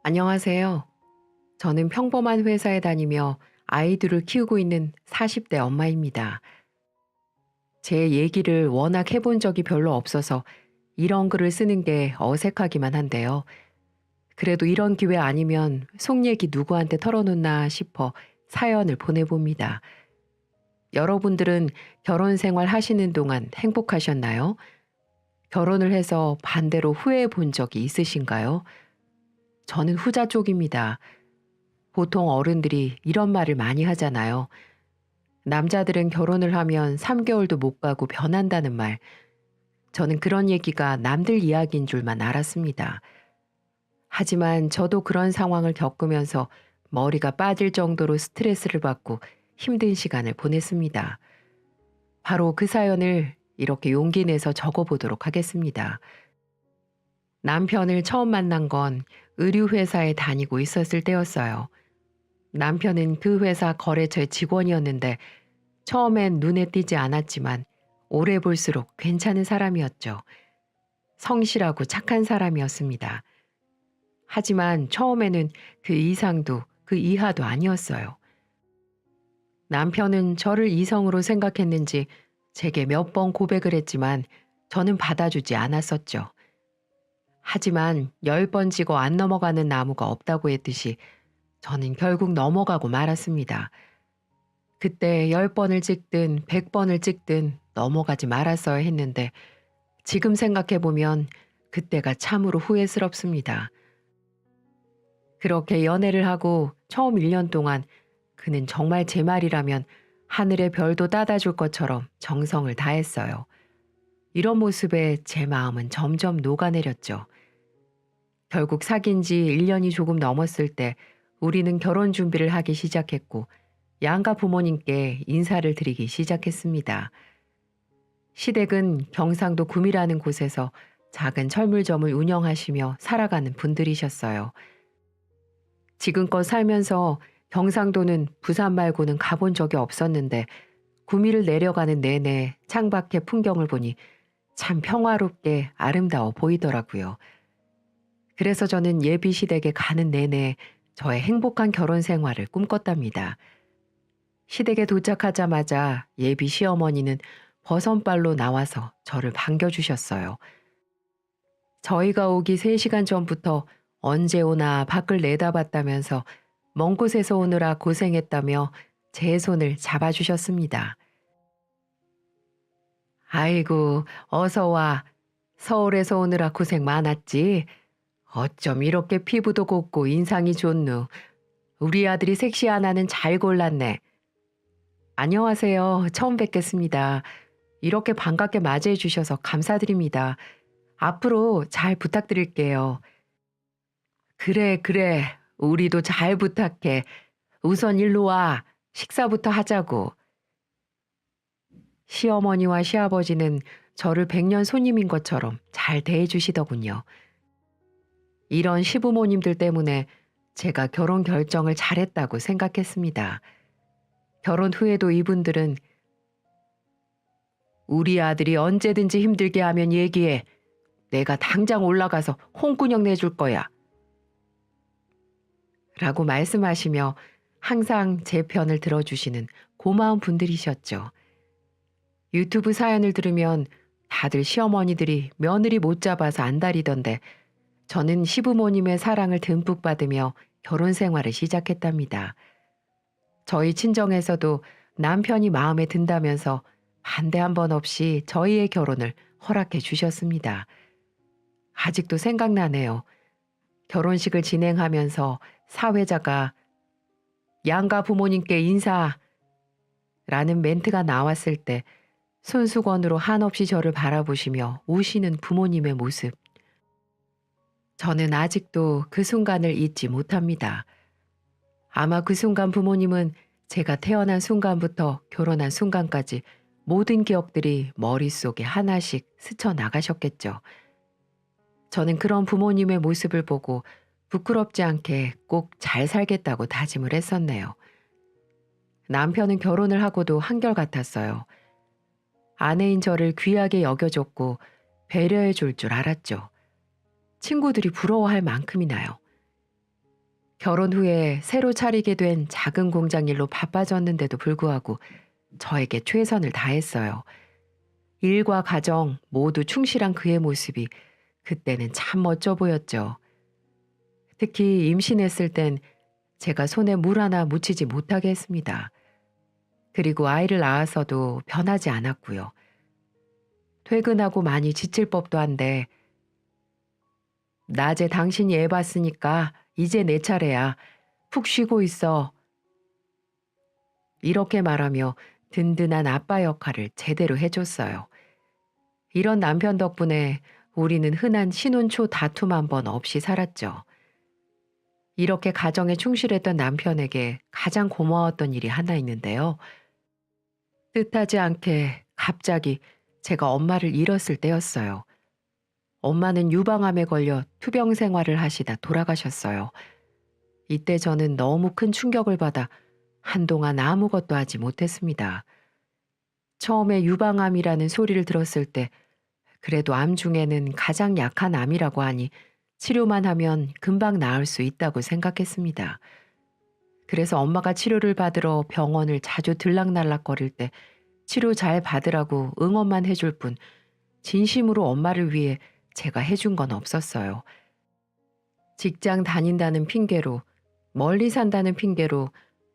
안녕하세요. 저는 평범한 회사에 다니며 아이들을 키우고 있는 40대 엄마입니다. 제 얘기를 워낙 해본 적이 별로 없어서 이런 글을 쓰는 게 어색하기만 한데요. 그래도 이런 기회 아니면 속 얘기 누구한테 털어놓나 싶어 사연을 보내봅니다. 여러분들은 결혼 생활 하시는 동안 행복하셨나요? 결혼을 해서 반대로 후회해 본 적이 있으신가요? 저는 후자 쪽입니다. 보통 어른들이 이런 말을 많이 하잖아요. 남자들은 결혼을 하면 3개월도 못 가고 변한다는 말. 저는 그런 얘기가 남들 이야기인 줄만 알았습니다. 하지만 저도 그런 상황을 겪으면서 머리가 빠질 정도로 스트레스를 받고 힘든 시간을 보냈습니다. 바로 그 사연을 이렇게 용기 내서 적어보도록 하겠습니다. 남편을 처음 만난 건 의류회사에 다니고 있었을 때였어요. 남편은 그 회사 거래처의 직원이었는데 처음엔 눈에 띄지 않았지만 오래 볼수록 괜찮은 사람이었죠. 성실하고 착한 사람이었습니다. 하지만 처음에는 그 이상도 그 이하도 아니었어요. 남편은 저를 이성으로 생각했는지 제게 몇 번 고백을 했지만 저는 받아주지 않았었죠. 하지만 10번 지고 안 넘어가는 나무가 없다고 했듯이 저는 결국 넘어가고 말았습니다. 그때 10번을 찍든 100번을 찍든 넘어가지 말았어야 했는데 지금 생각해보면 그때가 참으로 후회스럽습니다. 그렇게 연애를 하고 처음 1년 동안 그는 정말 제 말이라면 하늘의 별도 따다 줄 것처럼 정성을 다했어요. 이런 모습에 제 마음은 점점 녹아내렸죠. 결국 사귄 지 1년이 조금 넘었을 때 우리는 결혼 준비를 하기 시작했고 양가 부모님께 인사를 드리기 시작했습니다. 시댁은 경상도 구미라는 곳에서 작은 철물점을 운영하시며 살아가는 분들이셨어요. 지금껏 살면서 경상도는 부산 말고는 가본 적이 없었는데 구미를 내려가는 내내 창밖의 풍경을 보니 참 평화롭게 아름다워 보이더라고요. 그래서 저는 예비 시댁에 가는 내내 저의 행복한 결혼 생활을 꿈꿨답니다. 시댁에 도착하자마자 예비 시어머니는 버선발로 나와서 저를 반겨주셨어요. 저희가 오기 3시간 전부터 언제 오나 밖을 내다봤다면서 먼 곳에서 오느라 고생했다며 제 손을 잡아주셨습니다. 아이고, 어서 와. 서울에서 오느라 고생 많았지. 어쩜 이렇게 피부도 곱고 인상이 좋누. 우리 아들이 섹시 하나는 잘 골랐네. 안녕하세요. 처음 뵙겠습니다. 이렇게 반갑게 맞이해 주셔서 감사드립니다. 앞으로 잘 부탁드릴게요. 그래, 그래. 우리도 잘 부탁해. 우선 일로 와. 식사부터 하자고. 시어머니와 시아버지는 저를 백년 손님인 것처럼 잘 대해주시더군요. 이런 시부모님들 때문에 제가 결혼 결정을 잘했다고 생각했습니다. 결혼 후에도 이분들은 우리 아들이 언제든지 힘들게 하면 얘기해. 내가 당장 올라가서 홍군형 내줄 거야. 라고 말씀하시며 항상 제 편을 들어주시는 고마운 분들이셨죠. 유튜브 사연을 들으면 다들 시어머니들이 며느리 못 잡아서 안달이던데 저는 시부모님의 사랑을 듬뿍 받으며 결혼 생활을 시작했답니다. 저희 친정에서도 남편이 마음에 든다면서 반대 한 번 없이 저희의 결혼을 허락해 주셨습니다. 아직도 생각나네요. 결혼식을 진행하면서 사회자가 양가 부모님께 인사라는 멘트가 나왔을 때 손수건으로 한없이 저를 바라보시며 우시는 부모님의 모습. 저는 아직도 그 순간을 잊지 못합니다. 아마 그 순간 부모님은 제가 태어난 순간부터 결혼한 순간까지 모든 기억들이 머릿속에 하나씩 스쳐나가셨겠죠. 저는 그런 부모님의 모습을 보고 부끄럽지 않게 꼭 잘 살겠다고 다짐을 했었네요. 남편은 결혼을 하고도 한결같았어요. 아내인 저를 귀하게 여겨줬고 배려해 줄 줄 알았죠. 친구들이 부러워할 만큼이나요. 결혼 후에 새로 차리게 된 작은 공장 일로 바빠졌는데도 불구하고 저에게 최선을 다했어요. 일과 가정 모두 충실한 그의 모습이 그때는 참 멋져 보였죠. 특히 임신했을 땐 제가 손에 물 하나 묻히지 못하게 했습니다. 그리고 아이를 낳아서도 변하지 않았고요. 퇴근하고 많이 지칠 법도 한데 낮에 당신이 애 봤으니까 이제 내 차례야. 푹 쉬고 있어. 이렇게 말하며 든든한 아빠 역할을 제대로 해줬어요. 이런 남편 덕분에 우리는 흔한 신혼 초 다툼 한 번 없이 살았죠. 이렇게 가정에 충실했던 남편에게 가장 고마웠던 일이 하나 있는데요. 뜻하지 않게 갑자기 제가 엄마를 잃었을 때였어요. 엄마는 유방암에 걸려 투병 생활을 하시다 돌아가셨어요. 이때 저는 너무 큰 충격을 받아 한동안 아무것도 하지 못했습니다. 처음에 유방암이라는 소리를 들었을 때 그래도 암 중에는 가장 약한 암이라고 하니 치료만 하면 금방 나을 수 있다고 생각했습니다. 그래서 엄마가 치료를 받으러 병원을 자주 들락날락거릴 때 치료 잘 받으라고 응원만 해줄 뿐 진심으로 엄마를 위해 제가 해준 건 없었어요. 직장 다닌다는 핑계로, 멀리 산다는 핑계로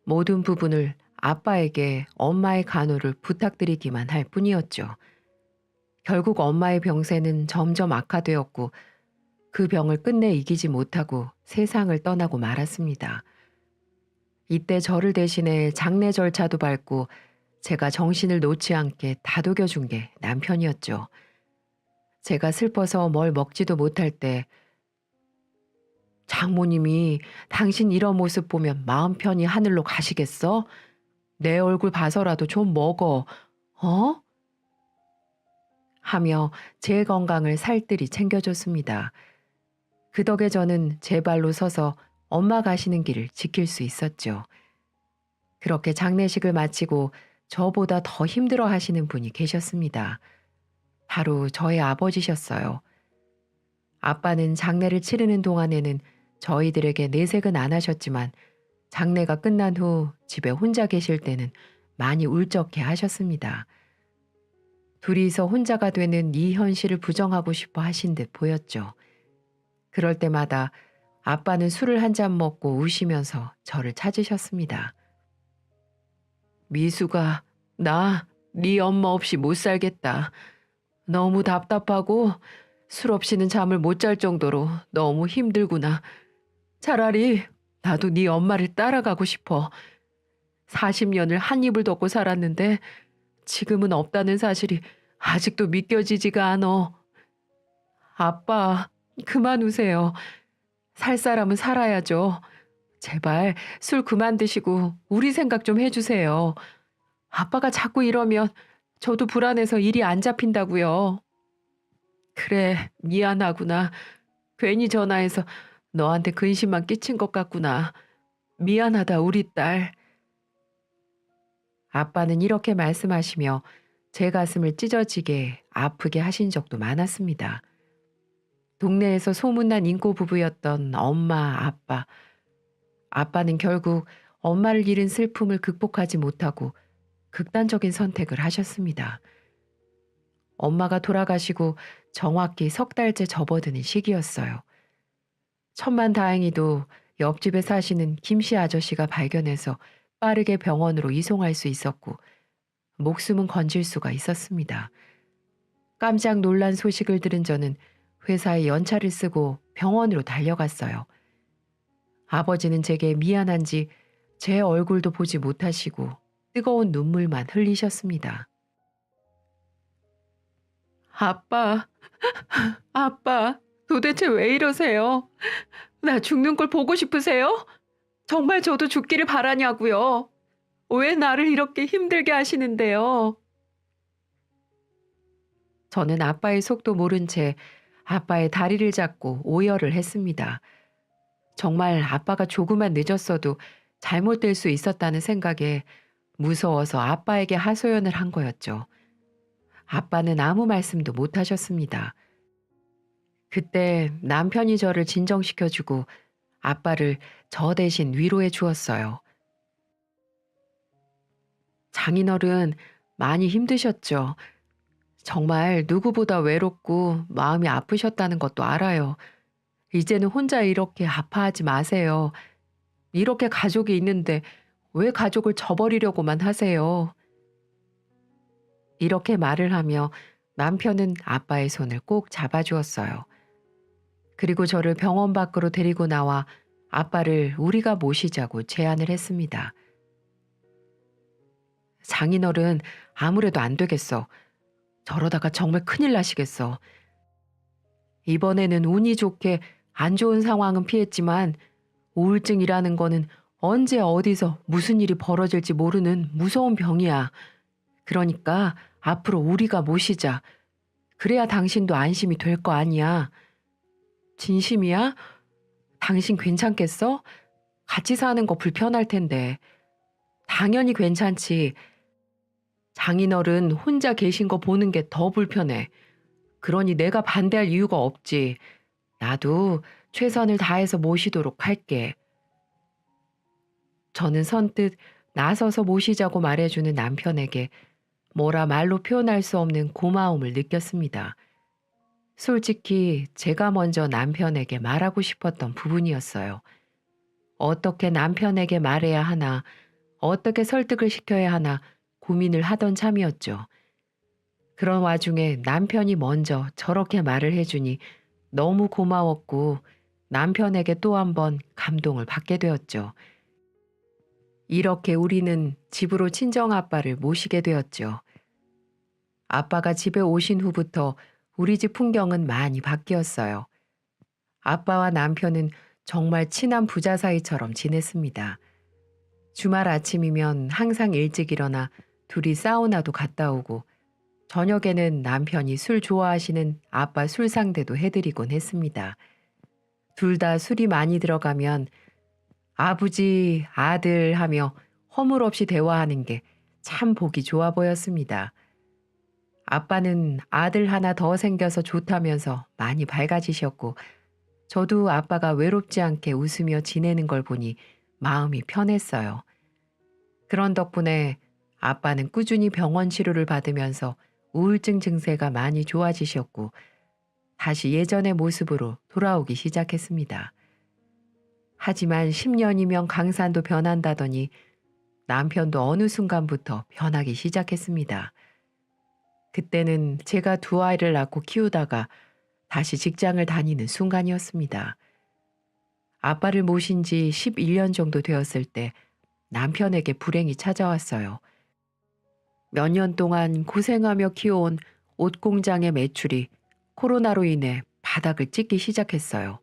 모든 부분을 아빠에게 엄마의 간호를 부탁드리기만 할 뿐이었죠. 결국 엄마의 병세는 점점 악화되었고 그 병을 끝내 이기지 못하고 세상을 떠나고 말았습니다. 이때 저를 대신해 장례 절차도 밟고 제가 정신을 놓지 않게 다독여준 게 남편이었죠. 제가 슬퍼서 뭘 먹지도 못할 때 장모님이 당신 이런 모습 보면 마음 편히 하늘로 가시겠어? 내 얼굴 봐서라도 좀 먹어. 어? 하며 제 건강을 살뜰히 챙겨줬습니다. 그 덕에 저는 제 발로 서서 엄마 가시는 길을 지킬 수 있었죠. 그렇게 장례식을 마치고 저보다 더 힘들어 하시는 분이 계셨습니다. 바로 저의 아버지셨어요. 아빠는 장례를 치르는 동안에는 저희들에게 내색은 안 하셨지만 장례가 끝난 후 집에 혼자 계실 때는 많이 울적해 하셨습니다. 둘이서 혼자가 되는 이 현실을 부정하고 싶어 하신 듯 보였죠. 그럴 때마다 아빠는 술을 한 잔 먹고 우시면서 저를 찾으셨습니다. 미수가, 나 네 엄마 없이 못 살겠다. 너무 답답하고 술 없이는 잠을 못 잘 정도로 너무 힘들구나. 차라리 나도 네 엄마를 따라가고 싶어. 40년을 한 입을 덮고 살았는데 지금은 없다는 사실이 아직도 믿겨지지가 않어. 아빠, 그만 우세요. 살 사람은 살아야죠. 제발 술 그만 드시고 우리 생각 좀 해주세요. 아빠가 자꾸 이러면 저도 불안해서 일이 안 잡힌다고요. 그래, 미안하구나. 괜히 전화해서 너한테 근심만 끼친 것 같구나. 미안하다, 우리 딸. 아빠는 이렇게 말씀하시며 제 가슴을 찢어지게 아프게 하신 적도 많았습니다. 동네에서 소문난 인고 부부였던 엄마, 아빠. 아빠는 결국 엄마를 잃은 슬픔을 극복하지 못하고 극단적인 선택을 하셨습니다. 엄마가 돌아가시고 정확히 석 달째 접어드는 시기였어요. 천만다행히도 옆집에 사시는 김씨 아저씨가 발견해서 빠르게 병원으로 이송할 수 있었고 목숨은 건질 수가 있었습니다. 깜짝 놀란 소식을 들은 저는 회사에 연차를 쓰고 병원으로 달려갔어요. 아버지는 제게 미안한지 제 얼굴도 보지 못하시고 뜨거운 눈물만 흘리셨습니다. 아빠, 아빠, 도대체 왜 이러세요? 나 죽는 걸 보고 싶으세요? 정말 저도 죽기를 바라냐고요. 왜 나를 이렇게 힘들게 하시는데요? 저는 아빠의 속도 모른 채 아빠의 다리를 잡고 오열을 했습니다. 정말 아빠가 조금만 늦었어도 잘못될 수 있었다는 생각에 무서워서 아빠에게 하소연을 한 거였죠. 아빠는 아무 말씀도 못 하셨습니다. 그때 남편이 저를 진정시켜주고 아빠를 저 대신 위로해 주었어요. 장인어른 많이 힘드셨죠. 정말 누구보다 외롭고 마음이 아프셨다는 것도 알아요. 이제는 혼자 이렇게 아파하지 마세요. 이렇게 가족이 있는데 왜 가족을 저버리려고만 하세요. 이렇게 말을 하며 남편은 아빠의 손을 꼭 잡아주었어요. 그리고 저를 병원 밖으로 데리고 나와 아빠를 우리가 모시자고 제안을 했습니다. 장인어른 아무래도 안 되겠어. 저러다가 정말 큰일 나시겠어. 이번에는 운이 좋게 안 좋은 상황은 피했지만 우울증이라는 거는 언제 어디서 무슨 일이 벌어질지 모르는 무서운 병이야. 그러니까 앞으로 우리가 모시자. 그래야 당신도 안심이 될 거 아니야. 진심이야? 당신 괜찮겠어? 같이 사는 거 불편할 텐데. 당연히 괜찮지. 장인어른 혼자 계신 거 보는 게 더 불편해. 그러니 내가 반대할 이유가 없지. 나도 최선을 다해서 모시도록 할게. 저는 선뜻 나서서 모시자고 말해주는 남편에게 뭐라 말로 표현할 수 없는 고마움을 느꼈습니다. 솔직히 제가 먼저 남편에게 말하고 싶었던 부분이었어요. 어떻게 남편에게 말해야 하나, 어떻게 설득을 시켜야 하나 고민을 하던 참이었죠. 그런 와중에 남편이 먼저 저렇게 말을 해주니 너무 고마웠고 남편에게 또 한 번 감동을 받게 되었죠. 이렇게 우리는 집으로 친정아빠를 모시게 되었죠. 아빠가 집에 오신 후부터 우리 집 풍경은 많이 바뀌었어요. 아빠와 남편은 정말 친한 부자 사이처럼 지냈습니다. 주말 아침이면 항상 일찍 일어나 둘이 사우나도 갔다 오고 저녁에는 남편이 술 좋아하시는 아빠 술 상대도 해드리곤 했습니다. 둘 다 술이 많이 들어가면 아버지, 아들 하며 허물없이 대화하는 게 참 보기 좋아 보였습니다. 아빠는 아들 하나 더 생겨서 좋다면서 많이 밝아지셨고 저도 아빠가 외롭지 않게 웃으며 지내는 걸 보니 마음이 편했어요. 그런 덕분에 아빠는 꾸준히 병원 치료를 받으면서 우울증 증세가 많이 좋아지셨고 다시 예전의 모습으로 돌아오기 시작했습니다. 하지만 10년이면 강산도 변한다더니 남편도 어느 순간부터 변하기 시작했습니다. 그때는 제가 두 아이를 낳고 키우다가 다시 직장을 다니는 순간이었습니다. 아빠를 모신 지 11년 정도 되었을 때 남편에게 불행이 찾아왔어요. 몇 년 동안 고생하며 키워온 옷 공장의 매출이 코로나로 인해 바닥을 찍기 시작했어요.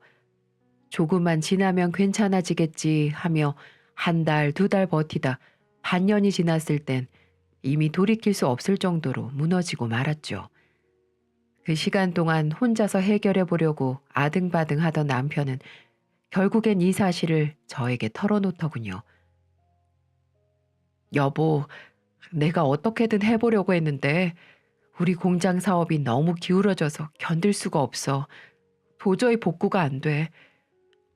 조금만 지나면 괜찮아지겠지 하며 한 달, 두 달 버티다 반년이 지났을 땐 이미 돌이킬 수 없을 정도로 무너지고 말았죠. 그 시간 동안 혼자서 해결해 보려고 아등바등 하던 남편은 결국엔 이 사실을 저에게 털어놓더군요. 여보, 내가 어떻게든 해보려고 했는데 우리 공장 사업이 너무 기울어져서 견딜 수가 없어. 도저히 복구가 안 돼.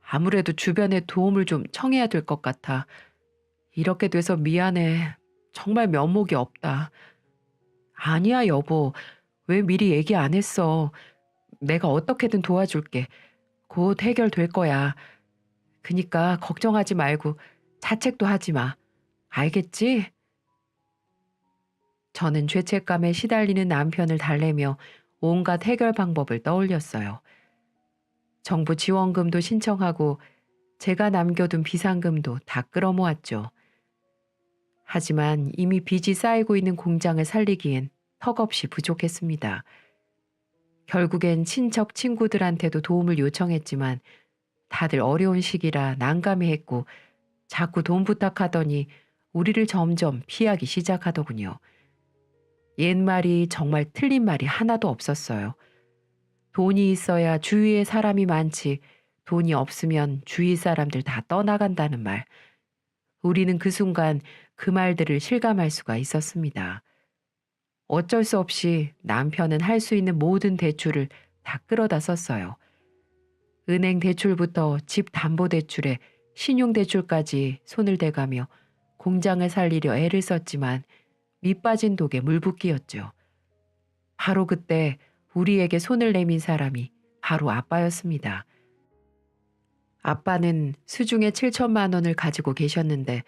아무래도 주변에 도움을 좀 청해야 될 것 같아. 이렇게 돼서 미안해. 정말 면목이 없다. 아니야, 여보. 왜 미리 얘기 안 했어? 내가 어떻게든 도와줄게. 곧 해결될 거야. 그니까 걱정하지 말고 자책도 하지 마. 알겠지? 저는 죄책감에 시달리는 남편을 달래며 온갖 해결 방법을 떠올렸어요. 정부 지원금도 신청하고 제가 남겨둔 비상금도 다 끌어모았죠. 하지만 이미 빚이 쌓이고 있는 공장을 살리기엔 턱없이 부족했습니다. 결국엔 친척 친구들한테도 도움을 요청했지만 다들 어려운 시기라 난감해했고 자꾸 돈 부탁하더니 우리를 점점 피하기 시작하더군요. 옛말이 정말 틀린 말이 하나도 없었어요. 돈이 있어야 주위에 사람이 많지 돈이 없으면 주위 사람들 다 떠나간다는 말. 우리는 그 순간 그 말들을 실감할 수가 있었습니다. 어쩔 수 없이 남편은 할 수 있는 모든 대출을 다 끌어다 썼어요. 은행 대출부터 집 담보대출에 신용대출까지 손을 대가며 공장을 살리려 애를 썼지만 밑 빠진 독에 물붓기였죠. 바로 그때 우리에게 손을 내민 사람이 바로 아빠였습니다. 아빠는 수중에 7천만 원을 가지고 계셨는데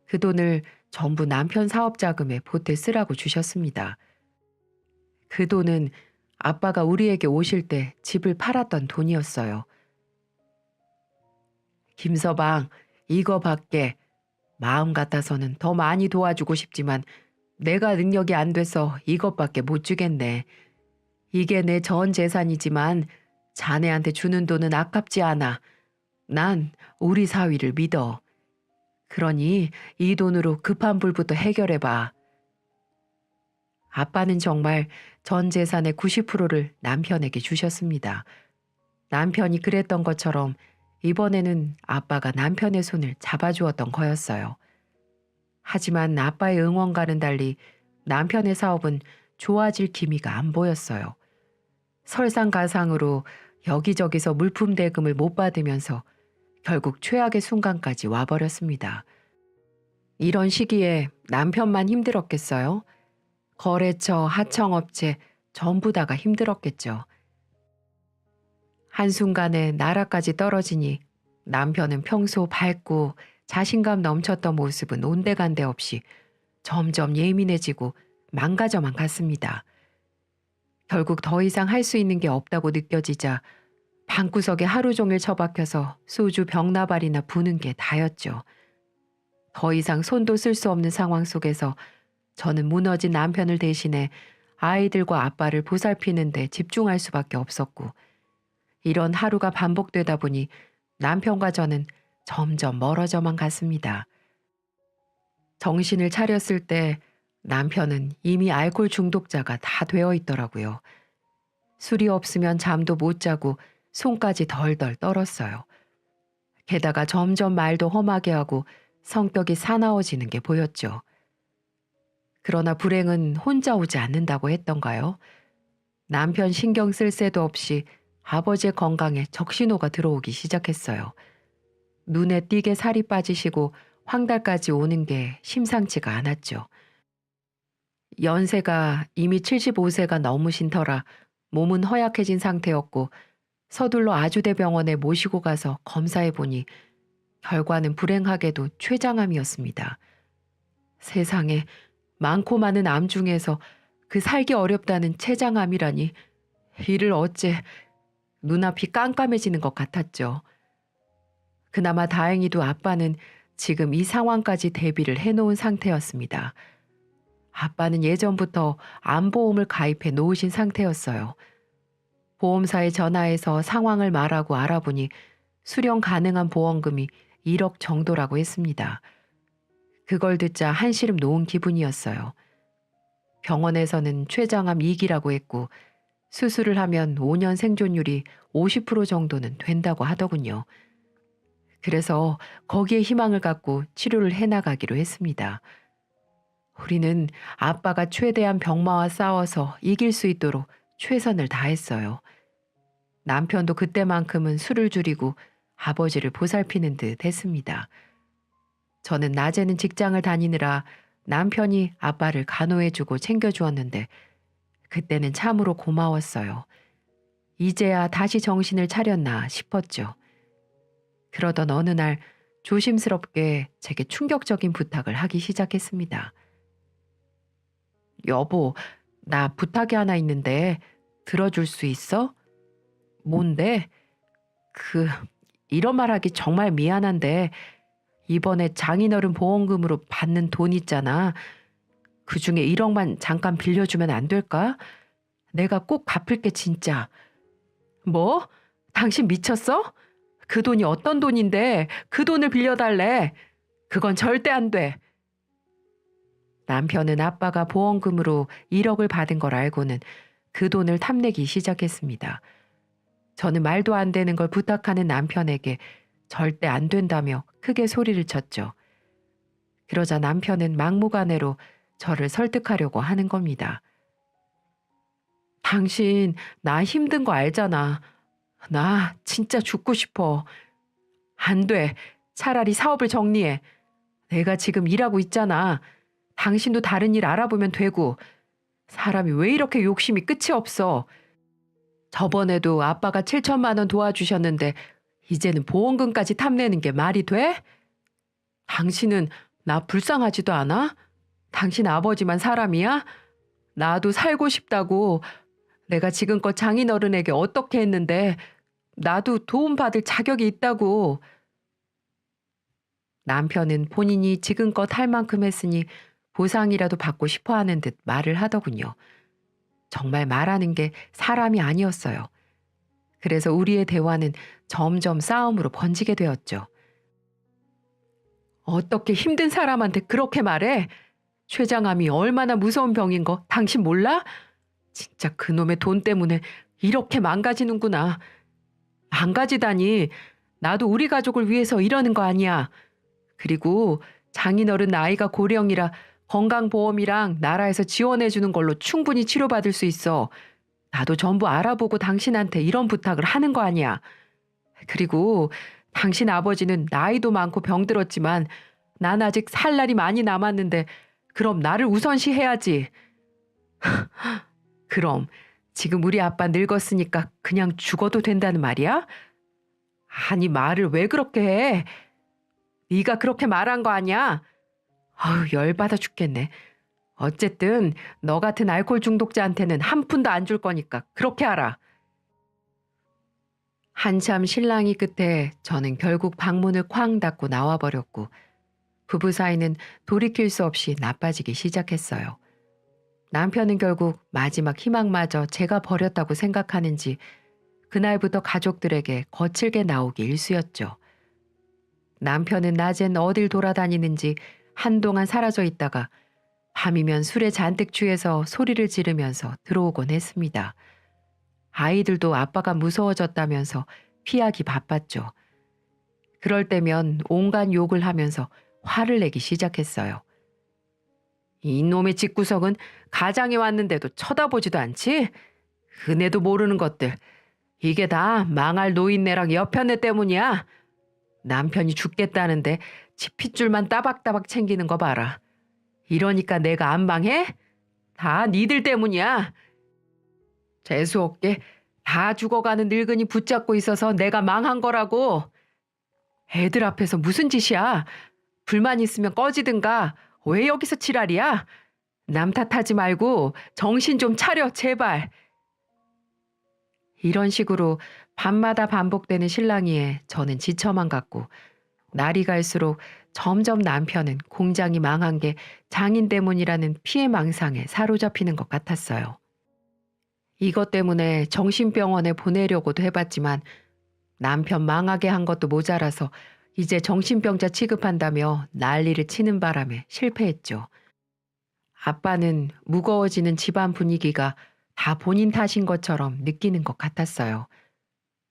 그 돈을 전부 남편 사업 자금에 보태 쓰라고 주셨습니다. 그 돈은 아빠가 우리에게 오실 때 집을 팔았던 돈이었어요. 김서방, 이거 밖에 마음 같아서는 더 많이 도와주고 싶지만 내가 능력이 안 돼서 이것밖에 못 주겠네. 이게 내 전 재산이지만 자네한테 주는 돈은 아깝지 않아. 난 우리 사위를 믿어. 그러니 이 돈으로 급한 불부터 해결해봐. 아빠는 정말 전 재산의 90%를 남편에게 주셨습니다. 남편이 그랬던 것처럼 이번에는 아빠가 남편의 손을 잡아주었던 거였어요. 하지만 아빠의 응원과는 달리 남편의 사업은 좋아질 기미가 안 보였어요. 설상가상으로 여기저기서 물품 대금을 못 받으면서 결국 최악의 순간까지 와버렸습니다. 이런 시기에 남편만 힘들었겠어요? 거래처, 하청업체 전부 다가 힘들었겠죠. 한순간에 나라까지 떨어지니 남편은 평소 밝고 자신감 넘쳤던 모습은 온데간데 없이 점점 예민해지고 망가져만 갔습니다. 결국 더 이상 할 수 있는 게 없다고 느껴지자 방구석에 하루 종일 처박혀서 소주 병나발이나 부는 게 다였죠. 더 이상 손도 쓸 수 없는 상황 속에서 저는 무너진 남편을 대신해 아이들과 아빠를 보살피는 데 집중할 수밖에 없었고, 이런 하루가 반복되다 보니 남편과 저는 점점 멀어져만 갔습니다. 정신을 차렸을 때 남편은 이미 알코올 중독자가 다 되어 있더라고요. 술이 없으면 잠도 못 자고 손까지 덜덜 떨었어요. 게다가 점점 말도 험하게 하고 성격이 사나워지는 게 보였죠. 그러나 불행은 혼자 오지 않는다고 했던가요? 남편 신경 쓸 새도 없이 아버지의 건강에 적신호가 들어오기 시작했어요. 눈에 띄게 살이 빠지시고 황달까지 오는 게 심상치가 않았죠. 연세가 이미 75세가 넘으신 터라 몸은 허약해진 상태였고 서둘러 아주대병원에 모시고 가서 검사해 보니 결과는 불행하게도 췌장암이었습니다. 세상에 많고 많은 암 중에서 그 살기 어렵다는 췌장암이라니, 이를 어째. 눈앞이 깜깜해지는 것 같았죠. 그나마 다행히도 아빠는 지금 이 상황까지 대비를 해놓은 상태였습니다. 아빠는 예전부터 암보험을 가입해 놓으신 상태였어요. 보험사에 전화해서 상황을 말하고 알아보니 수령 가능한 보험금이 1억 정도라고 했습니다. 그걸 듣자 한시름 놓은 기분이었어요. 병원에서는 췌장암 2기라고 했고 수술을 하면 5년 생존율이 50% 정도는 된다고 하더군요. 그래서 거기에 희망을 갖고 치료를 해나가기로 했습니다. 우리는 아빠가 최대한 병마와 싸워서 이길 수 있도록 최선을 다했어요. 남편도 그때만큼은 술을 줄이고 아버지를 보살피는 듯 했습니다. 저는 낮에는 직장을 다니느라 남편이 아빠를 간호해주고 챙겨주었는데 그때는 참으로 고마웠어요. 이제야 다시 정신을 차렸나 싶었죠. 그러던 어느 날 조심스럽게 제게 충격적인 부탁을 하기 시작했습니다. 여보, 나 부탁이 하나 있는데 들어줄 수 있어? 뭔데? 이런 말 하기 정말 미안한데 이번에 장인어른 보험금으로 받는 돈 있잖아. 그중에 1억만 잠깐 빌려주면 안 될까? 내가 꼭 갚을게 진짜. 뭐? 당신 미쳤어? 그 돈이 어떤 돈인데 그 돈을 빌려달래. 그건 절대 안 돼. 남편은 아빠가 보험금으로 1억을 받은 걸 알고는 그 돈을 탐내기 시작했습니다. 저는 말도 안 되는 걸 부탁하는 남편에게 절대 안 된다며 크게 소리를 쳤죠. 그러자 남편은 막무가내로 저를 설득하려고 하는 겁니다. 당신 나 힘든 거 알잖아. 나 진짜 죽고 싶어. 안 돼. 차라리 사업을 정리해. 내가 지금 일하고 있잖아. 당신도 다른 일 알아보면 되고. 사람이 왜 이렇게 욕심이 끝이 없어. 저번에도 아빠가 7천만 원 도와주셨는데 이제는 보험금까지 탐내는 게 말이 돼? 당신은 나 불쌍하지도 않아? 당신 아버지만 사람이야? 나도 살고 싶다고. 내가 지금껏 장인어른에게 어떻게 했는데 나도 도움받을 자격이 있다고. 남편은 본인이 지금껏 할 만큼 했으니 보상이라도 받고 싶어 하는 듯 말을 하더군요. 정말 말하는 게 사람이 아니었어요. 그래서 우리의 대화는 점점 싸움으로 번지게 되었죠. 어떻게 힘든 사람한테 그렇게 말해? 췌장암이 얼마나 무서운 병인 거 당신 몰라? 진짜 그놈의 돈 때문에 이렇게 망가지는구나. 망가지다니. 나도 우리 가족을 위해서 이러는 거 아니야. 그리고 장인어른 나이가 고령이라 건강보험이랑 나라에서 지원해주는 걸로 충분히 치료받을 수 있어. 나도 전부 알아보고 당신한테 이런 부탁을 하는 거 아니야. 그리고 당신 아버지는 나이도 많고 병들었지만 난 아직 살 날이 많이 남았는데 그럼 나를 우선시해야지. 그럼 지금 우리 아빠 늙었으니까 그냥 죽어도 된다는 말이야? 아니 말을 왜 그렇게 해? 네가 그렇게 말한 거 아니야? 아유 열받아 죽겠네. 어쨌든 너 같은 알코올 중독자한테는 한 푼도 안 줄 거니까 그렇게 하라. 한참 실랑이 끝에 저는 결국 방문을 쾅 닫고 나와버렸고 부부 사이는 돌이킬 수 없이 나빠지기 시작했어요. 남편은 결국 마지막 희망마저 제가 버렸다고 생각하는지 그날부터 가족들에게 거칠게 나오기 일쑤였죠. 남편은 낮엔 어딜 돌아다니는지 한동안 사라져 있다가 밤이면 술에 잔뜩 취해서 소리를 지르면서 들어오곤 했습니다. 아이들도 아빠가 무서워졌다면서 피하기 바빴죠. 그럴 때면 온갖 욕을 하면서 화를 내기 시작했어요. 이놈의 집구석은 가장이 왔는데도 쳐다보지도 않지? 그네도 모르는 것들. 이게 다 망할 노인네랑 여편네 때문이야. 남편이 죽겠다는데 지 핏줄만 따박따박 챙기는 거 봐라. 이러니까 내가 안 망해? 다 니들 때문이야. 재수없게 다 죽어가는 늙은이 붙잡고 있어서 내가 망한 거라고. 애들 앞에서 무슨 짓이야. 불만 있으면 꺼지든가. 왜 여기서 지랄이야? 남 탓하지 말고 정신 좀 차려 제발. 이런 식으로 밤마다 반복되는 실랑이에 저는 지쳐만 갔고 날이 갈수록 점점 남편은 공장이 망한 게 장인 때문이라는 피해망상에 사로잡히는 것 같았어요. 이것 때문에 정신병원에 보내려고도 해봤지만 남편 망하게 한 것도 모자라서 이제 정신병자 취급한다며 난리를 치는 바람에 실패했죠. 아빠는 무거워지는 집안 분위기가 다 본인 탓인 것처럼 느끼는 것 같았어요.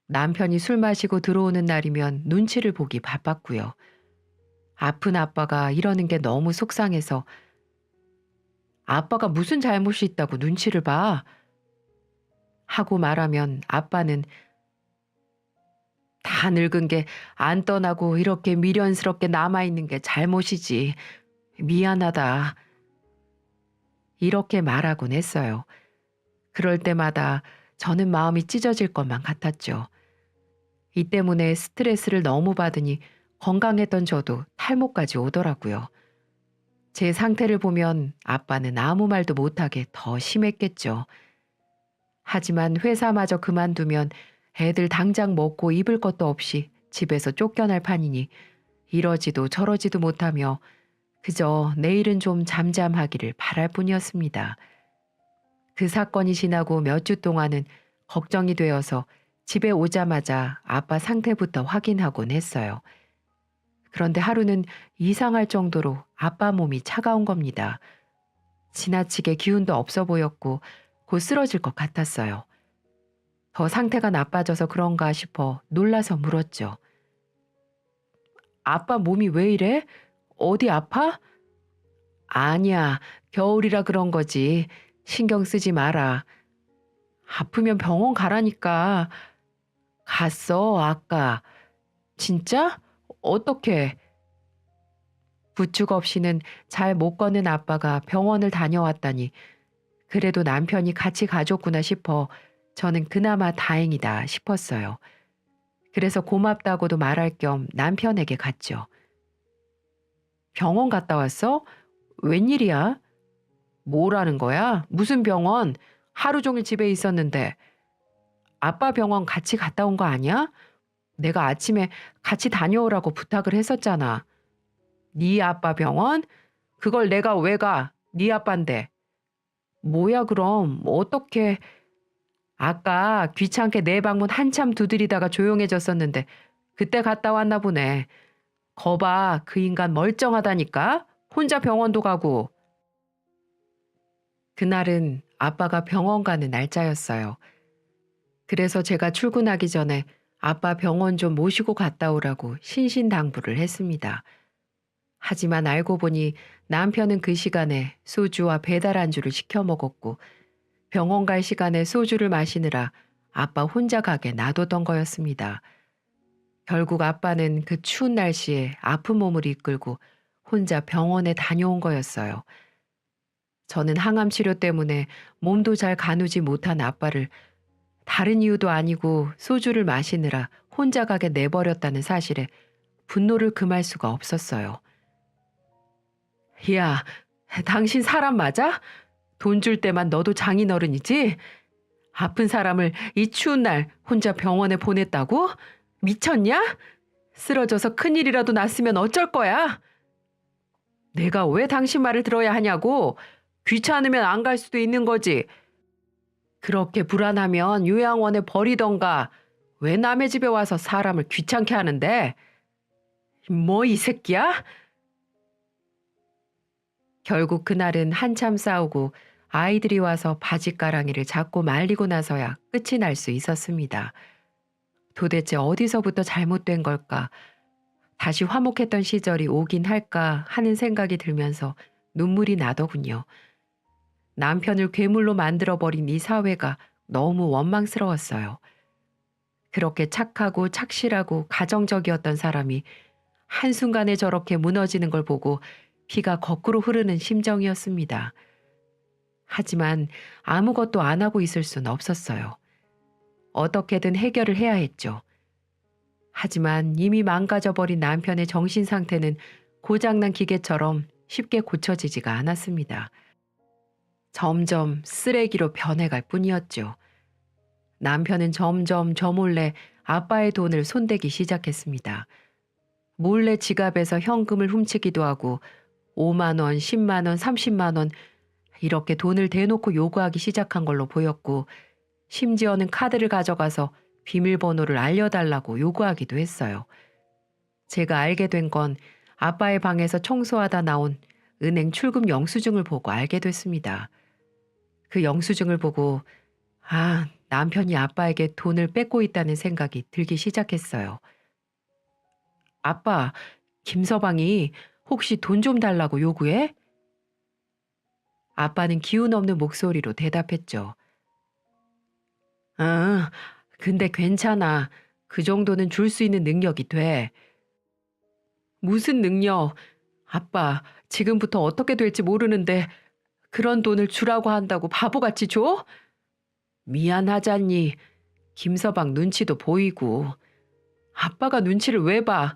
남편이 술 마시고 들어오는 날이면 눈치를 보기 바빴고요. 아픈 아빠가 이러는 게 너무 속상해서 아빠가 무슨 잘못이 있다고 눈치를 봐? 하고 말하면 아빠는 다 늙은 게 안 떠나고 이렇게 미련스럽게 남아있는 게 잘못이지. 미안하다. 이렇게 말하곤 했어요. 그럴 때마다 저는 마음이 찢어질 것만 같았죠. 이 때문에 스트레스를 너무 받으니 건강했던 저도 탈모까지 오더라고요. 제 상태를 보면 아빠는 아무 말도 못하게 더 심했겠죠. 하지만 회사마저 그만두면 애들 당장 먹고 입을 것도 없이 집에서 쫓겨날 판이니 이러지도 저러지도 못하며 그저 내일은 좀 잠잠하기를 바랄 뿐이었습니다. 그 사건이 지나고 몇 주 동안은 걱정이 되어서 집에 오자마자 아빠 상태부터 확인하곤 했어요. 그런데 하루는 이상할 정도로 아빠 몸이 차가운 겁니다. 지나치게 기운도 없어 보였고 곧 쓰러질 것 같았어요. 더 상태가 나빠져서 그런가 싶어 놀라서 물었죠. 아빠 몸이 왜 이래? 어디 아파? 아니야, 겨울이라 그런 거지. 신경 쓰지 마라. 아프면 병원 가라니까. 갔어, 아까. 진짜? 어떻게? 부축 없이는 잘 못 걷는 아빠가 병원을 다녀왔다니 그래도 남편이 같이 가줬구나 싶어 저는 그나마 다행이다 싶었어요. 그래서 고맙다고도 말할 겸 남편에게 갔죠. 병원 갔다 왔어? 웬일이야? 뭐라는 거야? 무슨 병원? 하루 종일 집에 있었는데. 아빠 병원 같이 갔다 온 거 아니야? 내가 아침에 같이 다녀오라고 부탁을 했었잖아. 네 아빠 병원? 그걸 내가 왜 가? 네 아빠인데. 뭐야 그럼 어떻게 아까 귀찮게 내 방문 한참 두드리다가 조용해졌었는데 그때 갔다 왔나 보네. 거봐 그 인간 멀쩡하다니까. 혼자 병원도 가고. 그날은 아빠가 병원 가는 날짜였어요. 그래서 제가 출근하기 전에 아빠 병원 좀 모시고 갔다 오라고 신신당부를 했습니다. 하지만 알고 보니 남편은 그 시간에 소주와 배달 안주를 시켜 먹었고 병원 갈 시간에 소주를 마시느라 아빠 혼자 가게 놔뒀던 거였습니다. 결국 아빠는 그 추운 날씨에 아픈 몸을 이끌고 혼자 병원에 다녀온 거였어요. 저는 항암 치료 때문에 몸도 잘 가누지 못한 아빠를 다른 이유도 아니고 소주를 마시느라 혼자 가게 내버렸다는 사실에 분노를 금할 수가 없었어요. 야, 당신 사람 맞아? 돈 줄 때만 너도 장인어른이지? 아픈 사람을 이 추운 날 혼자 병원에 보냈다고? 미쳤냐? 쓰러져서 큰일이라도 났으면 어쩔 거야? 내가 왜 당신 말을 들어야 하냐고? 귀찮으면 안 갈 수도 있는 거지. 그렇게 불안하면 요양원에 버리던가. 왜 남의 집에 와서 사람을 귀찮게 하는데? 뭐 이 새끼야? 결국 그날은 한참 싸우고 아이들이 와서 바짓가랑이를 잡고 말리고 나서야 끝이 날 수 있었습니다. 도대체 어디서부터 잘못된 걸까? 다시 화목했던 시절이 오긴 할까 하는 생각이 들면서 눈물이 나더군요. 남편을 괴물로 만들어버린 이 사회가 너무 원망스러웠어요. 그렇게 착하고 착실하고 가정적이었던 사람이 한순간에 저렇게 무너지는 걸 보고 피가 거꾸로 흐르는 심정이었습니다. 하지만 아무것도 안 하고 있을 순 없었어요. 어떻게든 해결을 해야 했죠. 하지만 이미 망가져버린 남편의 정신 상태는 고장난 기계처럼 쉽게 고쳐지지가 않았습니다. 점점 쓰레기로 변해갈 뿐이었죠. 남편은 점점 저 몰래 아빠의 돈을 손대기 시작했습니다. 몰래 지갑에서 현금을 훔치기도 하고 5만 원, 10만 원, 30만 원 이렇게 돈을 대놓고 요구하기 시작한 걸로 보였고 심지어는 카드를 가져가서 비밀번호를 알려달라고 요구하기도 했어요. 제가 알게 된 건 아빠의 방에서 청소하다 나온 은행 출금 영수증을 보고 알게 됐습니다. 그 영수증을 보고 남편이 아빠에게 돈을 뺏고 있다는 생각이 들기 시작했어요. 아빠, 김서방이 혹시 돈 좀 달라고 요구해? 아빠는 기운 없는 목소리로 대답했죠. 아, 근데 괜찮아. 그 정도는 줄 수 있는 능력이 돼. 무슨 능력? 아빠, 지금부터 어떻게 될지 모르는데 그런 돈을 주라고 한다고 바보같이 줘? 미안하잖니. 김서방 눈치도 보이고. 아빠가 눈치를 왜 봐?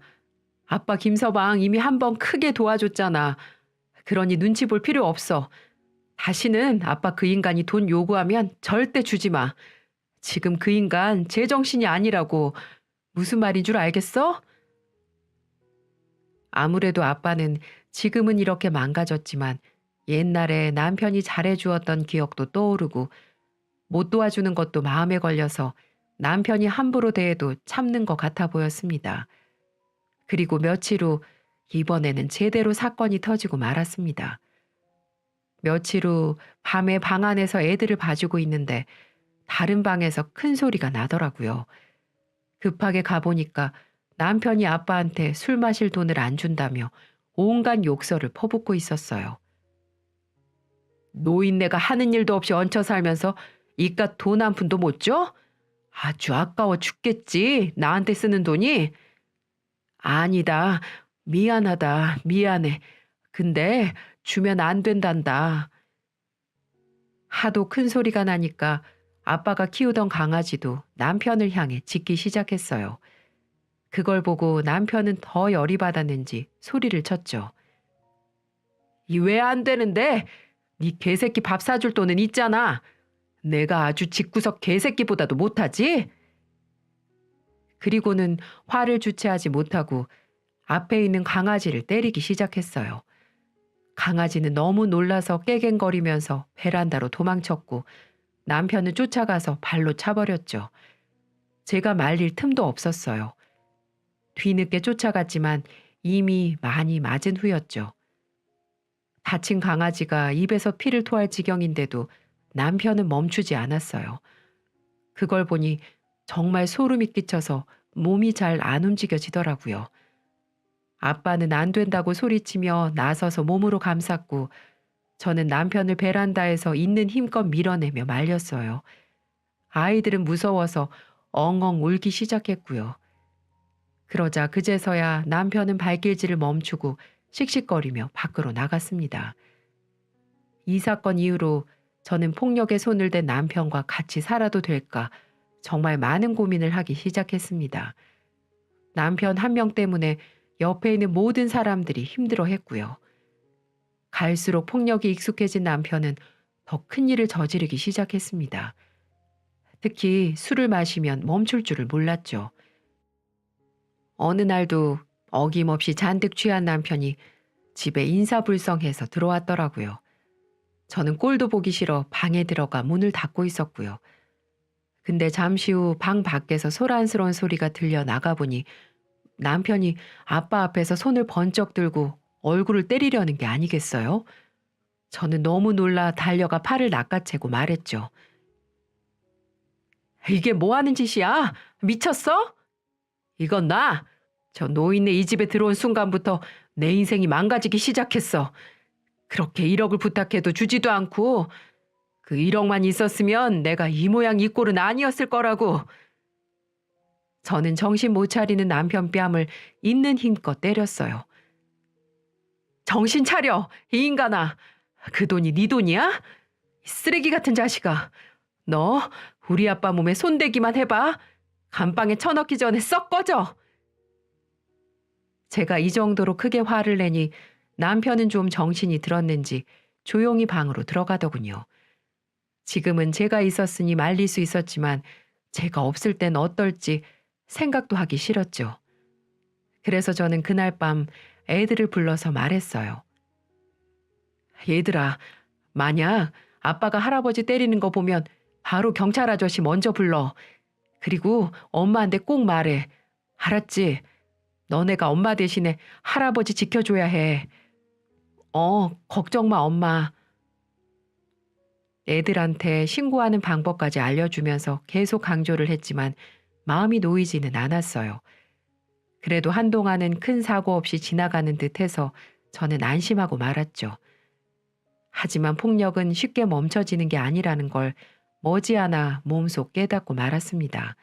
아빠 김서방 이미 한 번 크게 도와줬잖아. 그러니 눈치 볼 필요 없어. 다시는 아빠 그 인간이 돈 요구하면 절대 주지 마. 지금 그 인간 제정신이 아니라고. 무슨 말인 줄 알겠어? 아무래도 아빠는 지금은 이렇게 망가졌지만 옛날에 남편이 잘해주었던 기억도 떠오르고 못 도와주는 것도 마음에 걸려서 남편이 함부로 대해도 참는 것 같아 보였습니다. 그리고 며칠 후 이번에는 제대로 사건이 터지고 말았습니다. 며칠 후 밤에 방 안에서 애들을 봐주고 있는데 다른 방에서 큰 소리가 나더라고요. 급하게 가보니까 남편이 아빠한테 술 마실 돈을 안 준다며 온갖 욕설을 퍼붓고 있었어요. 노인네가 하는 일도 없이 얹혀 살면서 이깟 돈 한 푼도 못 줘? 아주 아까워 죽겠지. 나한테 쓰는 돈이? 아니다. 미안하다. 미안해. 근데 주면 안 된단다. 하도 큰 소리가 나니까 아빠가 키우던 강아지도 남편을 향해 짖기 시작했어요. 그걸 보고 남편은 더 열이 받았는지 소리를 쳤죠. 이 왜 안 되는데? 네 개새끼 밥 사줄 돈은 있잖아. 내가 아주 집구석 개새끼보다도 못하지? 그리고는 화를 주체하지 못하고 앞에 있는 강아지를 때리기 시작했어요. 강아지는 너무 놀라서 깨갱거리면서 베란다로 도망쳤고 남편은 쫓아가서 발로 차버렸죠. 제가 말릴 틈도 없었어요. 뒤늦게 쫓아갔지만 이미 많이 맞은 후였죠. 다친 강아지가 입에서 피를 토할 지경인데도 남편은 멈추지 않았어요. 그걸 보니 정말 소름이 끼쳐서 몸이 잘 안 움직여지더라고요. 아빠는 안 된다고 소리치며 나서서 몸으로 감쌌고 저는 남편을 베란다에서 있는 힘껏 밀어내며 말렸어요. 아이들은 무서워서 엉엉 울기 시작했고요. 그러자 그제서야 남편은 발길질을 멈추고 씩씩거리며 밖으로 나갔습니다. 이 사건 이후로 저는 폭력에 손을 댄 남편과 같이 살아도 될까 정말 많은 고민을 하기 시작했습니다. 남편 한 명 때문에 옆에 있는 모든 사람들이 힘들어했고요. 갈수록 폭력이 익숙해진 남편은 더 큰 일을 저지르기 시작했습니다. 특히 술을 마시면 멈출 줄을 몰랐죠. 어느 날도 어김없이 잔뜩 취한 남편이 집에 인사불성해서 들어왔더라고요. 저는 꼴도 보기 싫어 방에 들어가 문을 닫고 있었고요. 근데 잠시 후 방 밖에서 소란스러운 소리가 들려 나가보니 남편이 아빠 앞에서 손을 번쩍 들고 얼굴을 때리려는 게 아니겠어요? 저는 너무 놀라 달려가 팔을 낚아채고 말했죠. 이게 뭐 하는 짓이야? 미쳤어? 이건 저 노인네 이 집에 들어온 순간부터 내 인생이 망가지기 시작했어. 그렇게 1억을 부탁해도 주지도 않고 그 1억만 있었으면 내가 이 모양 이 꼴은 아니었을 거라고. 저는 정신 못 차리는 남편 뺨을 있는 힘껏 때렸어요. 정신 차려, 이 인간아. 그 돈이 네 돈이야? 이 쓰레기 같은 자식아. 너 우리 아빠 몸에 손대기만 해봐. 감방에 쳐넣기 전에 썩 꺼져. 제가 이 정도로 크게 화를 내니 남편은 좀 정신이 들었는지 조용히 방으로 들어가더군요. 지금은 제가 있었으니 말릴 수 있었지만 제가 없을 땐 어떨지 생각도 하기 싫었죠. 그래서 저는 그날 밤 애들을 불러서 말했어요. 얘들아, 만약 아빠가 할아버지 때리는 거 보면 바로 경찰 아저씨 먼저 불러. 그리고 엄마한테 꼭 말해. 알았지? 너네가 엄마 대신에 할아버지 지켜줘야 해. 걱정 마, 엄마. 애들한테 신고하는 방법까지 알려주면서 계속 강조를 했지만 마음이 놓이지는 않았어요. 그래도 한동안은 큰 사고 없이 지나가는 듯해서 저는 안심하고 말았죠. 하지만 폭력은 쉽게 멈춰지는 게 아니라는 걸 머지않아 몸속 깨닫고 말았습니다.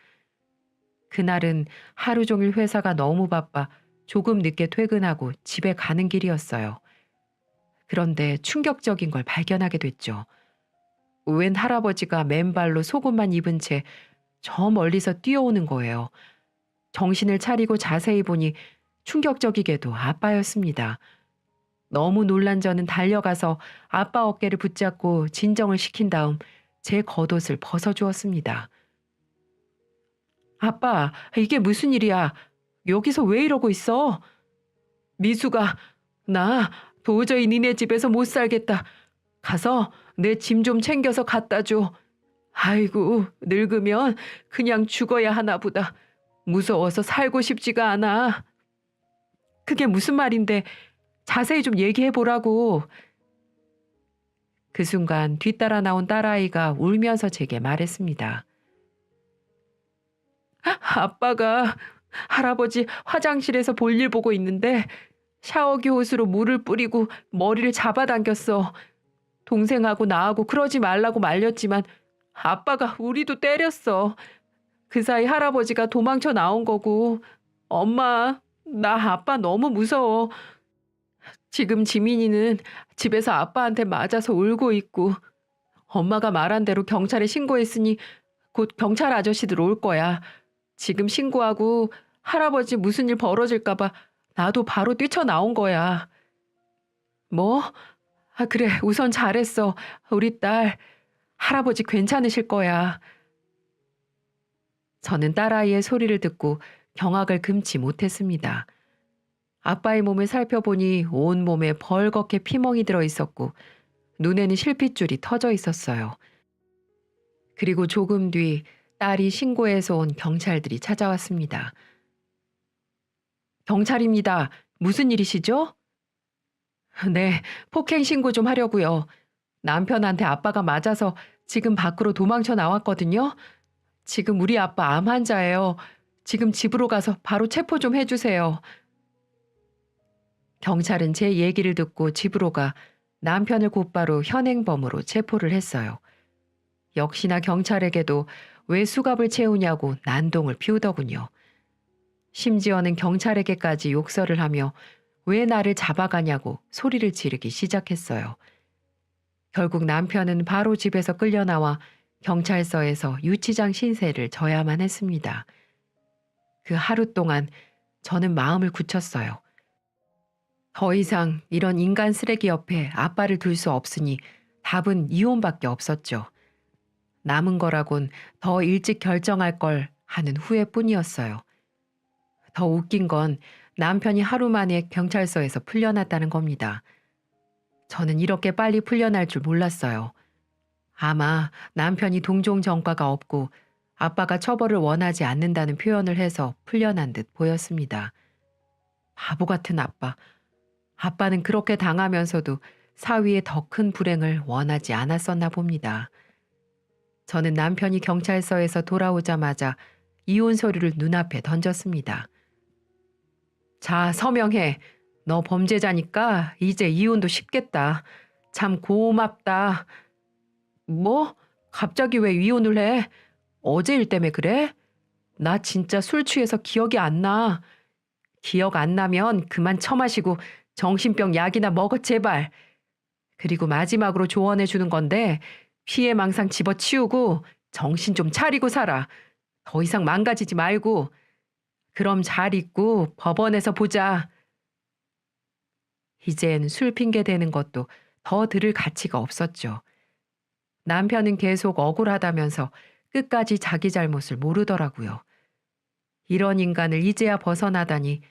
그날은 하루 종일 회사가 너무 바빠 조금 늦게 퇴근하고 집에 가는 길이었어요. 그런데 충격적인 걸 발견하게 됐죠. 웬 할아버지가 맨발로 속옷만 입은 채 저 멀리서 뛰어오는 거예요. 정신을 차리고 자세히 보니 충격적이게도 아빠였습니다. 너무 놀란 저는 달려가서 아빠 어깨를 붙잡고 진정을 시킨 다음 제 겉옷을 벗어주었습니다. 아빠, 이게 무슨 일이야? 여기서 왜 이러고 있어? 미수가, 나 도저히 니네 집에서 못 살겠다. 가서 내 짐 좀 챙겨서 갖다 줘. 아이고, 늙으면 그냥 죽어야 하나 보다. 무서워서 살고 싶지가 않아. 그게 무슨 말인데 자세히 좀 얘기해 보라고. 그 순간 뒤따라 나온 딸아이가 울면서 제게 말했습니다. 아빠가 할아버지 화장실에서 볼일 보고 있는데 샤워기 호스로 물을 뿌리고 머리를 잡아당겼어. 동생하고 나하고 그러지 말라고 말렸지만 아빠가 우리도 때렸어. 그 사이 할아버지가 도망쳐 나온 거고. 엄마, 나 아빠 너무 무서워. 지금 지민이는 집에서 아빠한테 맞아서 울고 있고, 엄마가 말한 대로 경찰에 신고했으니 곧 경찰 아저씨들 올 거야. 지금 신고하고 할아버지 무슨 일 벌어질까 봐 나도 바로 뛰쳐나온 거야. 뭐? 아, 그래. 우선 잘했어. 우리 딸, 할아버지 괜찮으실 거야. 저는 딸아이의 소리를 듣고 경악을 금치 못했습니다. 아빠의 몸을 살펴보니 온몸에 벌겋게 피멍이 들어 있었고 눈에는 실핏줄이 터져 있었어요. 그리고 조금 뒤 딸이 신고해서 온 경찰들이 찾아왔습니다. 경찰입니다. 무슨 일이시죠? 네, 폭행 신고 좀 하려고요. 남편한테 아빠가 맞아서 지금 밖으로 도망쳐 나왔거든요. 지금 우리 아빠 암 환자예요. 지금 집으로 가서 바로 체포 좀 해주세요. 경찰은 제 얘기를 듣고 집으로 가 남편을 곧바로 현행범으로 체포를 했어요. 역시나 경찰에게도 왜 수갑을 채우냐고 난동을 피우더군요. 심지어는 경찰에게까지 욕설을 하며 왜 나를 잡아가냐고 소리를 지르기 시작했어요. 결국 남편은 바로 집에서 끌려나와 경찰서에서 유치장 신세를 져야만 했습니다. 그 하루 동안 저는 마음을 굳혔어요. 더 이상 이런 인간 쓰레기 옆에 아빠를 둘 수 없으니 답은 이혼밖에 없었죠. 남은 거라곤 더 일찍 결정할 걸 하는 후회뿐이었어요. 더 웃긴 건 남편이 하루 만에 경찰서에서 풀려났다는 겁니다. 저는 이렇게 빨리 풀려날 줄 몰랐어요. 아마 남편이 동종 전과가 없고 아빠가 처벌을 원하지 않는다는 표현을 해서 풀려난 듯 보였습니다. 바보 같은 아빠. 아빠는 그렇게 당하면서도 사위의 더 큰 불행을 원하지 않았었나 봅니다. 저는 남편이 경찰서에서 돌아오자마자 이혼 서류를 눈앞에 던졌습니다. 자, 서명해. 너 범죄자니까 이제 이혼도 쉽겠다. 참 고맙다. 뭐? 갑자기 왜 이혼을 해? 어제 일 때문에 그래? 나 진짜 술 취해서 기억이 안 나. 기억 안 나면 그만 처마시고 정신병 약이나 먹어 제발. 그리고 마지막으로 조언해 주는 건데 피해망상 집어치우고 정신 좀 차리고 살아. 더 이상 망가지지 말고. 그럼 잘 있고 법원에서 보자. 이젠 술 핑계 대는 것도 더 들을 가치가 없었죠. 남편은 계속 억울하다면서 끝까지 자기 잘못을 모르더라고요. 이런 인간을 이제야 벗어나다니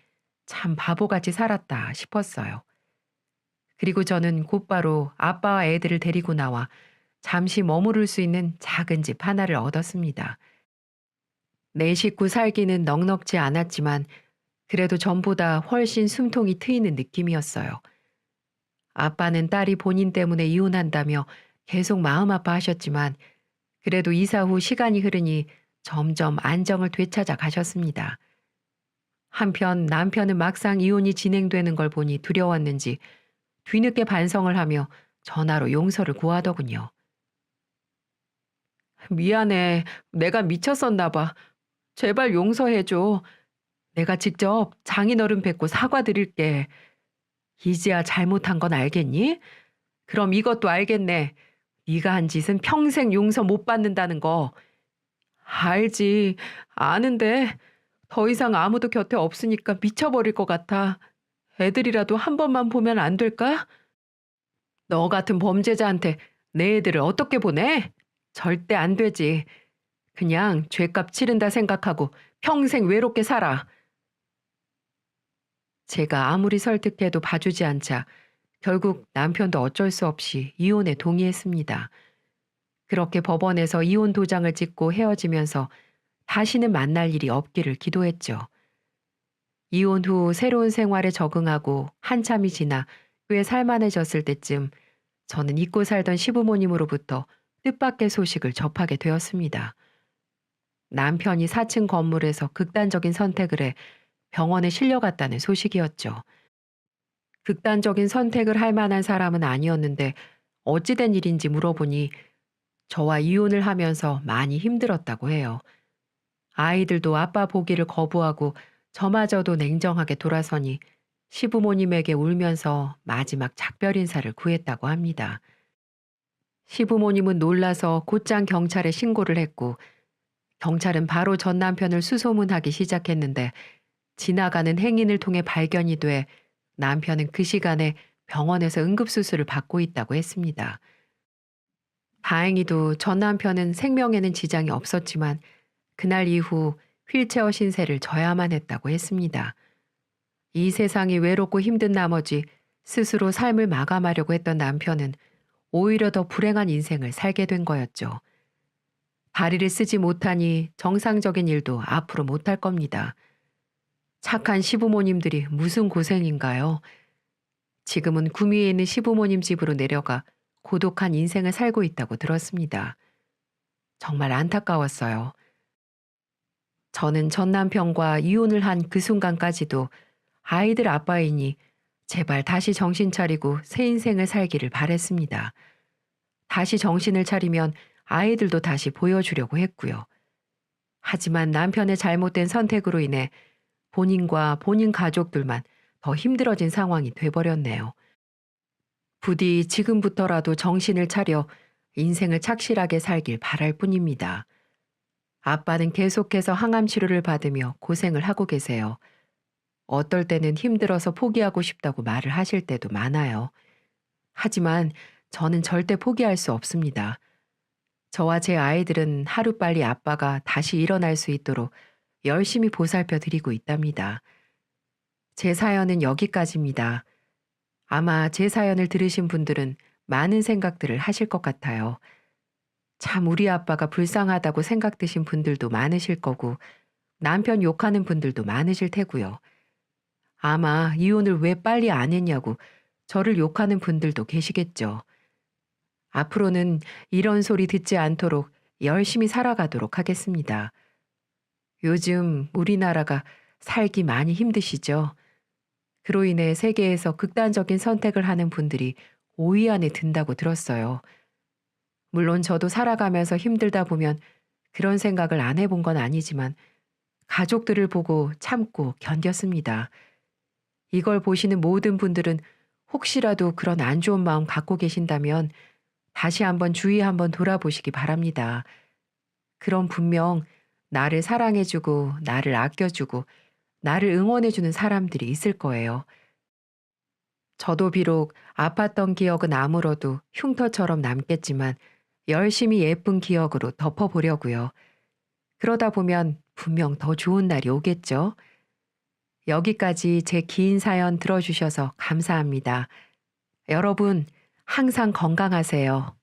참 바보같이 살았다 싶었어요. 그리고 저는 곧바로 아빠와 애들을 데리고 나와 잠시 머무를 수 있는 작은 집 하나를 얻었습니다. 내 식구 살기는 넉넉지 않았지만 그래도 전보다 훨씬 숨통이 트이는 느낌이었어요. 아빠는 딸이 본인 때문에 이혼한다며 계속 마음 아파하셨지만 그래도 이사 후 시간이 흐르니 점점 안정을 되찾아 가셨습니다. 한편 남편은 막상 이혼이 진행되는 걸 보니 두려웠는지 뒤늦게 반성을 하며 전화로 용서를 구하더군요. 미안해. 내가 미쳤었나 봐. 제발 용서해줘. 내가 직접 장인어른 뵙고 사과드릴게. 이제야 잘못한 건 알겠니? 그럼 이것도 알겠네. 네가 한 짓은 평생 용서 못 받는다는 거. 알지. 아는데 더 이상 아무도 곁에 없으니까 미쳐버릴 것 같아. 애들이라도 한 번만 보면 안 될까? 너 같은 범죄자한테 내 애들을 어떻게 보내? 절대 안 되지. 그냥 죄값 치른다 생각하고 평생 외롭게 살아. 제가 아무리 설득해도 봐주지 않자 결국 남편도 어쩔 수 없이 이혼에 동의했습니다. 그렇게 법원에서 이혼 도장을 찍고 헤어지면서 다시는 만날 일이 없기를 기도했죠. 이혼 후 새로운 생활에 적응하고 한참이 지나 꽤 살만해졌을 때쯤 저는 잊고 살던 시부모님으로부터 뜻밖의 소식을 접하게 되었습니다. 남편이 4층 건물에서 극단적인 선택을 해 병원에 실려갔다는 소식이었죠. 극단적인 선택을 할 만한 사람은 아니었는데 어찌된 일인지 물어보니 저와 이혼을 하면서 많이 힘들었다고 해요. 아이들도 아빠 보기를 거부하고 저마저도 냉정하게 돌아서니 시부모님에게 울면서 마지막 작별 인사를 구했다고 합니다. 시부모님은 놀라서 곧장 경찰에 신고를 했고 경찰은 바로 전 남편을 수소문하기 시작했는데 지나가는 행인을 통해 발견이 돼 남편은 그 시간에 병원에서 응급수술을 받고 있다고 했습니다. 다행히도 전 남편은 생명에는 지장이 없었지만 그날 이후 휠체어 신세를 져야만 했다고 했습니다. 이 세상이 외롭고 힘든 나머지 스스로 삶을 마감하려고 했던 남편은 오히려 더 불행한 인생을 살게 된 거였죠. 다리를 쓰지 못하니 정상적인 일도 앞으로 못할 겁니다. 착한 시부모님들이 무슨 고생인가요? 지금은 구미에 있는 시부모님 집으로 내려가 고독한 인생을 살고 있다고 들었습니다. 정말 안타까웠어요. 저는 전 남편과 이혼을 한 그 순간까지도 아이들 아빠이니 제발 다시 정신 차리고 새 인생을 살기를 바랬습니다. 다시 정신을 차리면 아이들도 다시 보여주려고 했고요. 하지만 남편의 잘못된 선택으로 인해 본인과 본인 가족들만 더 힘들어진 상황이 돼버렸네요. 부디 지금부터라도 정신을 차려 인생을 착실하게 살길 바랄 뿐입니다. 아빠는 계속해서 항암 치료를 받으며 고생을 하고 계세요. 어떨 때는 힘들어서 포기하고 싶다고 말을 하실 때도 많아요. 하지만 저는 절대 포기할 수 없습니다. 저와 제 아이들은 하루빨리 아빠가 다시 일어날 수 있도록 열심히 보살펴 드리고 있답니다. 제 사연은 여기까지입니다. 아마 제 사연을 들으신 분들은 많은 생각들을 하실 것 같아요. 참 우리 아빠가 불쌍하다고 생각드신 분들도 많으실 거고 남편 욕하는 분들도 많으실 테고요. 아마 이혼을 왜 빨리 안 했냐고 저를 욕하는 분들도 계시겠죠. 앞으로는 이런 소리 듣지 않도록 열심히 살아가도록 하겠습니다. 요즘 우리나라가 살기 많이 힘드시죠? 그로 인해 세계에서 극단적인 선택을 하는 분들이 5위 안에 든다고 들었어요. 물론 저도 살아가면서 힘들다 보면 그런 생각을 안 해본 건 아니지만 가족들을 보고 참고 견뎠습니다. 이걸 보시는 모든 분들은 혹시라도 그런 안 좋은 마음 갖고 계신다면 다시 한번 주의 한번 돌아보시기 바랍니다. 그럼 분명 나를 사랑해주고 나를 아껴주고 나를 응원해주는 사람들이 있을 거예요. 저도 비록 아팠던 기억은 아물어도 흉터처럼 남겠지만 열심히 예쁜 기억으로 덮어보려고요. 그러다 보면 분명 더 좋은 날이 오겠죠. 여기까지 제 긴 사연 들어주셔서 감사합니다. 여러분, 항상 건강하세요.